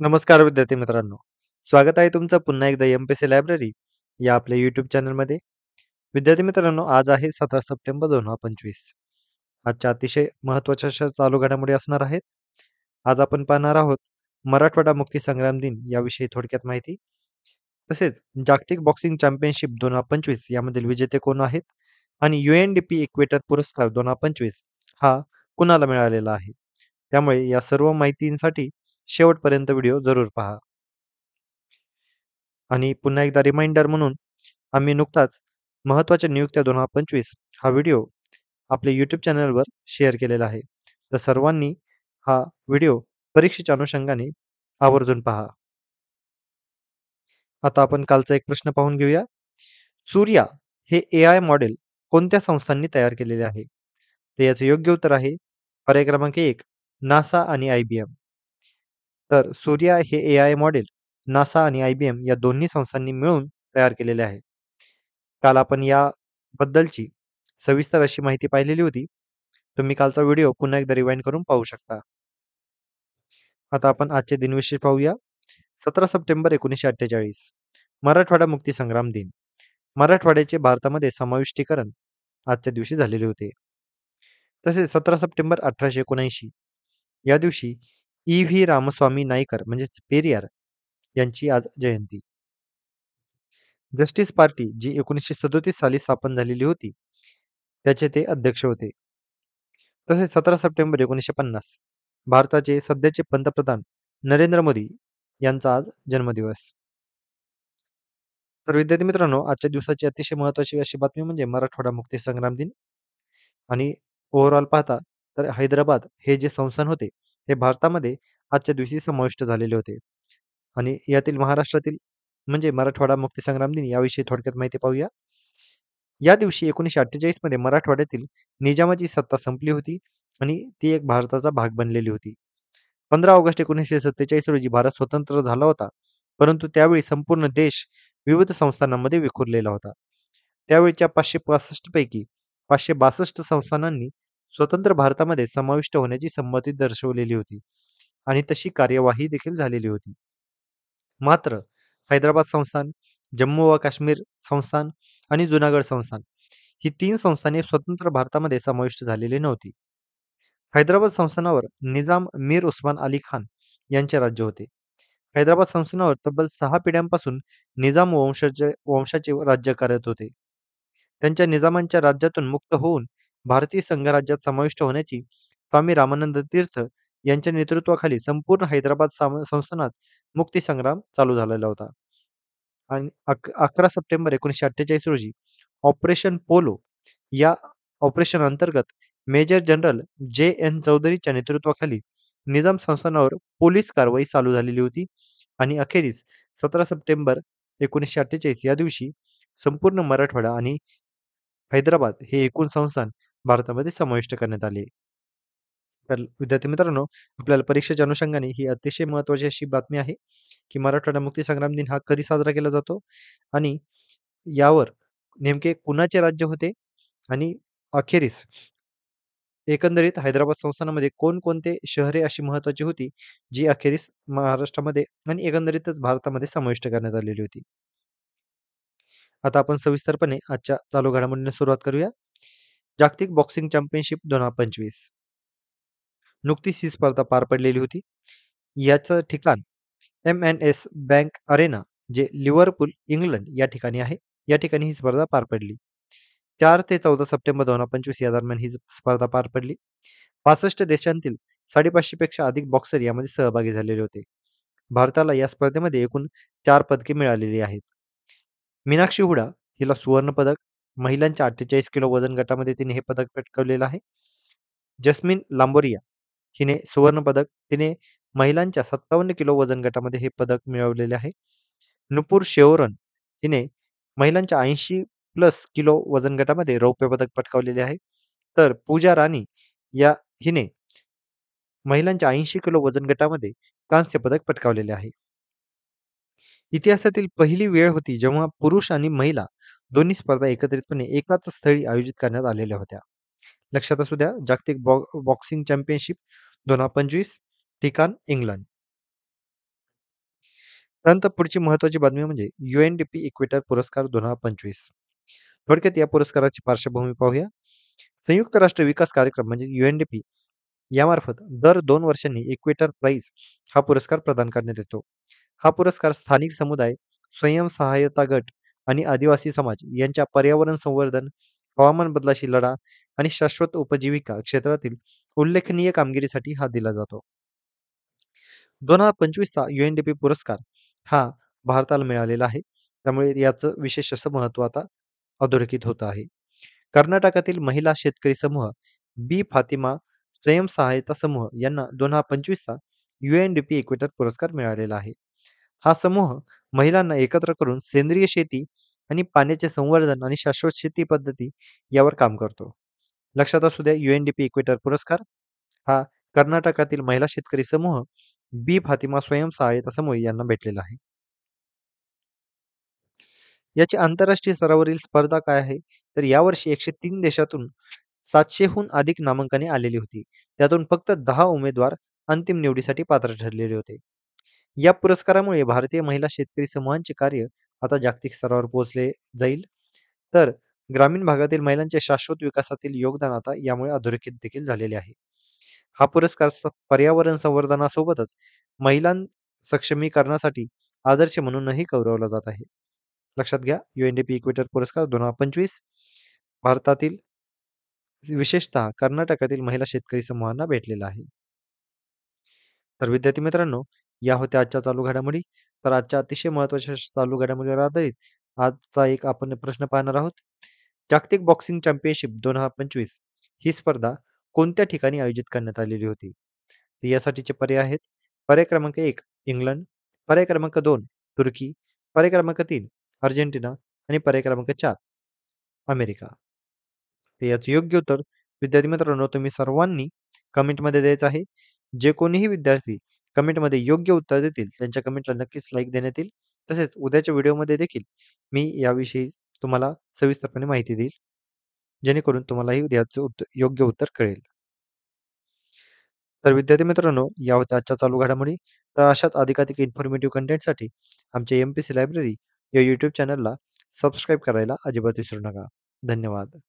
नमस्कार विद्यार्थी मित्रांनो. स्वागत आहे तुमचं पुन्हा एकदा एम-पी-एस-सी लायब्ररी या आपल्या YouTube चॅनलमध्ये. विद्यार्थी मित्रांनो, आज आहे 17 सप्टेंबर 2025. आजच्या अतिशय महत्त्वाच्या अशा चालू घडामोडी असणार आहेत. आज आपण पाहणार आहोत मराठवाडा मुक्ती संग्राम दिन याविषयी थोडक्यात माहिती. तसेच जागतिक बॉक्सिंग चॅम्पियनशिप 2025 यामधील विजेते कोण आहेत आणि UNDP इक्वेटर पुरस्कार 2025 हा कुणाला मिळालेला आहे. त्यामुळे या सर्व माहितींसाठी शेवटपर्यंत व्हिडिओ जरूर पहा. आणि पुन्हा एकदा रिमाइंडर म्हणून आम्ही नुकताच महत्त्वाच्या नियुक्त्या 2025 हा व्हिडिओ आपल्या YouTube चॅनलवर शेअर केलेला आहे. तर सर्वांनी हा व्हिडिओ परीक्षेच्या अनुषंगाने आवर्जून पहा. आता आपण कालचा एक प्रश्न पाहून घेऊया. सूर्या हे AI मॉडेल कोणत्या संस्थांनी तयार केलेले आहे? तर याचं योग्य उत्तर आहे पर्याय क्रमांक 1 नासा आणि IBM. तर सूर्या हे AI मॉडेल नासा आणि IBM या दोन्ही संस्थांनी मिळून तयार केलेले आहे. काल आपण याबद्दलची सविस्तर अशी माहिती पाहिलेली होती. तुम्ही कालचा व्हिडिओ पुन्हा एकदा रिवाइंड करून पाहू शकता. आता आपण आजचे दिनविशेष पाहूया. 17 सप्टेंबर 1948 मराठवाडा मुक्ती संग्राम दिन. मराठवाड्याचे भारतामध्ये समाविष्टीकरण आजच्या दिवशी झालेले होते. तसेच 17 सप्टेंबर 1879 या दिवशी E.V. रामस्वामी नाईकर म्हणजेच पेरियार यांची आज जयंती. जस्टिस पार्टी जी 1937 साली स्थापन झालेली होती, त्याचे ते अध्यक्ष होते. तसेच 17 सप्टेंबर 1950 भारताचे सध्याचे पंतप्रधान नरेंद्र मोदी यांचा आज जन्मदिवस. तर विद्यार्थी मित्रांनो, आजच्या दिवसाची अतिशय महत्त्वाची अशी बातमी म्हणजे मराठवाडा मुक्ती संग्राम दिन. आणि ओव्हरऑल पाहता तर हैदराबाद हे जे संस्थान होते, हे भारतामध्ये आजच्या दिवशी समाविष्ट झालेले होते. आणि यातील महाराष्ट्रातील म्हणजे मराठवाडा मुक्ती संग्राम दिन याविषयी थोडक्यात माहिती पाहूया. या दिवशी 1948 मध्ये मराठवाड्यातील निजामाची सत्ता संपली होती आणि ती एक भारताचा भाग बनलेली होती. 15 ऑगस्ट 1947 रोजी भारत स्वतंत्र झाला होता, परंतु त्यावेळी संपूर्ण देश विविध संस्थानांमध्ये विखुरलेला होता. त्यावेळच्या 565 पैकी 562 संस्थानांनी स्वतंत्र भारतामध्ये समाविष्ट होण्याची संमती दर्शवलेली होती आणि तशी कार्यवाही देखील झालेली होती. मात्र हैदराबाद संस्थान, जम्मू व काश्मीर संस्थान आणि जुनागड संस्थान ही 3 संस्थाने स्वतंत्र भारतामध्ये समाविष्ट झालेली नव्हती. हैदराबाद संस्थानावर निजाम मीर उस्मान अली खान यांचे राज्य होते. हैदराबाद संस्थानावर तब्बल 6 पिढ्यांपासून निजाम वंशाचे राज्य करत होते. त्यांच्या निजामांच्या राज्यातून मुक्त होऊन भारतीय संघराज्यात समाविष्ट होण्याची स्वामी रामानंद तीर्थ यांच्या नेतृत्वाखाली संपूर्ण हैदराबाद संस्थानात मुक्तीसंग्राम चालू झालेला होता. आणि 11 सप्टेंबर 1948 रोजी ऑपरेशन पोलो या ऑपरेशन अंतर्गत मेजर जनरल जे.एन. चौधरीच्या नेतृत्वाखाली निजाम संस्थानावर पोलीस कारवाई चालू झालेली होती आणि अखेरीस 17 सप्टेंबर 1948 या दिवशी संपूर्ण मराठवाडा आणि हैदराबाद हे एकूण संस्थान भारतामध्ये समाविष्ट करण्यात आले. तर विद्यार्थी मित्रांनो, आपल्याला परीक्षेच्या अनुषंगाने ही अतिशय महत्त्वाची अशी बातमी आहे, की मराठवाडा मुक्ती संग्राम दिन हा कधी साजरा केला जातो आणि यावर नेमके कुणाचे राज्य होते आणि अखेरीस एकंदरीत हैदराबाद संस्थानामध्ये कोणकोणते शहरे अशी महत्त्वाची होती, जी अखेरीस महाराष्ट्रामध्ये आणि एकंदरीतच भारतामध्ये समाविष्ट करण्यात आलेली होती. आता आपण सविस्तरपणे आजच्या चालू घडामोडींना सुरुवात करूया. जागतिक बॉक्सिंग चॅम्पियनशिप 2025 नुकतीच ही स्पर्धा पार पडलेली होती. याचं ठिकाण M&S बँक अरेना जे लिव्हरपूल, इंग्लंड या ठिकाणी आहे. या ठिकाणी ही स्पर्धा पार पडली. 4 ते 14 सप्टेंबर 2025 या दरम्यान ही स्पर्धा पार पडली. 65 देशांतील 550 पेक्षा अधिक बॉक्सर यामध्ये सहभागी झालेले होते. भारताला या स्पर्धेमध्ये एकूण 4 पदके मिळालेली आहेत. मीनाक्षी हुडा हिला सुवर्ण पदक, महिलांच्या 48 किलो वजन गटामध्ये तिने हे पदक पटकावलेलं आहे. जस्मिन लांबोरिया हिने सुवर्ण पदक, तिने महिलांच्या 57 किलो वजन गटामध्ये हे पदक मिळवलेले आहे. नुपूर शेओरन हिने महिलांच्या 80 प्लस किलो वजन गटामध्ये रौप्य पदक पटकावलेले आहे. तर पूजा राणी या हिने महिलांच्या 80 किलो वजन गटामध्ये कांस्य पदक पटकावलेले आहे. इतिहासातील पहिली वेळ होती जेव्हा पुरुष आणि महिला दोन्ही स्पर्धा एकत्रितपणे एकाच स्थळी आयोजित करण्यात आलेल्या होत्या. लक्षात असू द्या, जागतिक बॉक्सिंग चॅम्पियनशिप 2025 ठिकाण इंग्लंड. त्यानंतर पुढची महत्त्वाची बातमी म्हणजे UNDP इक्वेटर पुरस्कार 2025. थोडक्यात या पुरस्काराची पार्श्वभूमी पाहूया. संयुक्त राष्ट्र विकास कार्यक्रम म्हणजे UNDP यामार्फत दर 2 वर्षांनी इक्वेटर प्राइज हा पुरस्कार प्रदान करण्यात येतो. हा पुरस्कार स्थानिक समुदाय, स्वयंसहायता गट आणि आदिवासी समाज यांच्या पर्यावरण संवर्धन, हवामान बदलाशी लढा आणि शाश्वत उपजीविका क्षेत्रातील उल्लेखनीय कामगिरीसाठी हा दिला जातो. 2025चा UNDP पुरस्कार हा भारताला मिळालेला आहे. त्यामुळे याचं विशेष असं महत्त्व आता अधोरेखित होत आहे. कर्नाटकातील महिला शेतकरी समूह बी फातिमा स्वयंसहायता समूह यांना 2025चा UNDP इक्वेटर पुरस्कार मिळालेला आहे. हा समूह महिलांना एकत्र करून सेंद्रिय शेती आणि पाण्याचे संवर्धन आणि शाश्वत शेती पद्धती यावर काम करतो. लक्षात असू द्या UNDP इक्वेटर पुरस्कार हा कर्नाटकातील महिला शेतकरी समूह बी फातिमा स्वयंसहायता समूह यांना भेटलेला आहे. याची आंतरराष्ट्रीय स्तरावरील स्पर्धा काय आहे? तर यावर्षी 103 देशातून 700 हून अधिक नामांकने आलेली होती. त्यातून फक्त 10 उमेदवार अंतिम निवडीसाठी पात्र ठरलेले होते. या पुरस्कारामुळे भारतीय महिला शेतकरी समूहांचे कार्य आता जागतिक स्तरावर पोहोचले जाईल. तर ग्रामीण भागातील महिलांच्या शाश्वत विकासातील योगदान आता यामुळे अधोरेखित देखील झालेले आहे. हा पुरस्कार पर्यावरण संवर्धनासोबतच महिलां सक्षमीकरणासाठी आदर्श म्हणूनही गौरवला जात आहे. लक्षात घ्या UNDP इक्वेटर पुरस्कार 2025 भारतातील विशेषतः कर्नाटकातील महिला शेतकरी समूहांना भेटलेला आहे. तर विद्यार्थी मित्रांनो, या होत्या आजच्या चालू घडामोडी. तर आजच्या अतिशय महत्त्वाच्या चालू घडामोडीवर आधारित आजचा एक आपण प्रश्न पाहणार आहोत. जागतिक बॉक्सिंग चॅम्पियनशिप 2025 ही स्पर्धा कोणत्या ठिकाणी आयोजित करण्यात आलेली होती? तर यासाठीचे पर्याय आहेत. पर्याय क्रमांक 1 इंग्लंड, पर्याय क्रमांक 2 तुर्की, पर्याय क्रमांक 3 अर्जेंटिना आणि पर्याय क्रमांक 4 अमेरिका. तर याचं योग्य उत्तर विद्यार्थी मित्रांनो तुम्ही सर्वांनी कमेंटमध्ये द्यायचं आहे. जे कोणीही विद्यार्थी कमेंटमध्ये योग्य उत्तर देतील त्यांच्या कमेंटला नक्कीच लाईक देण्यात येईल. तसेच उद्याच्या व्हिडिओमध्ये देखील मी याविषयी तुम्हाला सविस्तरपणे माहिती देईल. जेणेकरून तुम्हालाही याचं योग्य उत्तर कळेल. तर विद्यार्थी मित्रांनो, या होत्या आजच्या चालू घडामोडी. तर अशाच अधिकाधिक इन्फॉर्मेटिव्ह कंटेंटसाठी आमच्या MPC लायब्ररी या YouTube चॅनलला सबस्क्राईब करायला अजिबात विसरू नका. धन्यवाद.